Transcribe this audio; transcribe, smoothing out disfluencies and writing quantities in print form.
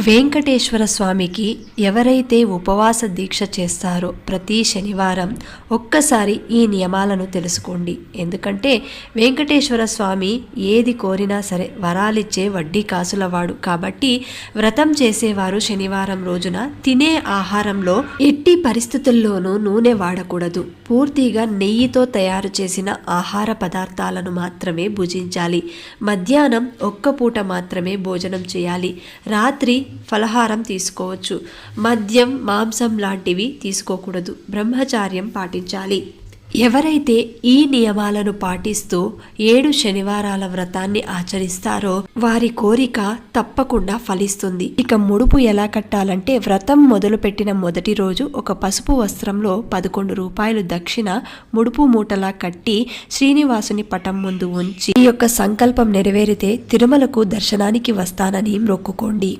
వెంకటేశ్వర స్వామికి ఎవరైతే ఉపవాస దీక్ష చేస్తారో ప్రతి శనివారం ఒక్కసారి ఈ నియమాలను తెలుసుకోండి. ఎందుకంటే వెంకటేశ్వర స్వామి ఏది కోరినా సరే వరాలిచ్చే వడ్డీ కాసులవాడు. కాబట్టి వ్రతం చేసేవారు శనివారం రోజున తినే ఆహారంలో ఎట్టి పరిస్థితుల్లోనూ నూనె వాడకూడదు. పూర్తిగా నెయ్యితో తయారు చేసిన ఆహార పదార్థాలను మాత్రమే భుజించాలి. మధ్యాహ్నం ఒక్క పూట మాత్రమే భోజనం చేయాలి. రాత్రి ఫలహారం తీసుకోవచ్చు. మద్యం, మాంసం లాంటివి తీసుకోకూడదు. బ్రహ్మచార్యం పాటించాలి. ఎవరైతే ఈ నియమాలను పాటిస్తూ 7 శనివారాల వ్రతాన్ని ఆచరిస్తారో వారి కోరిక తప్పకుండా ఫలిస్తుంది. ఇక ముడుపు ఎలా కట్టాలంటే, వ్రతం మొదలుపెట్టిన మొదటి రోజు ఒక పసుపు వస్త్రంలో 11 రూపాయలు దక్షిణ ముడుపు మూటలా కట్టి శ్రీనివాసుని పటం ముందు ఉంచి ఈ యొక్క సంకల్పం నెరవేరితే తిరుమలకు దర్శనానికి వస్తానని మొక్కుకోండి.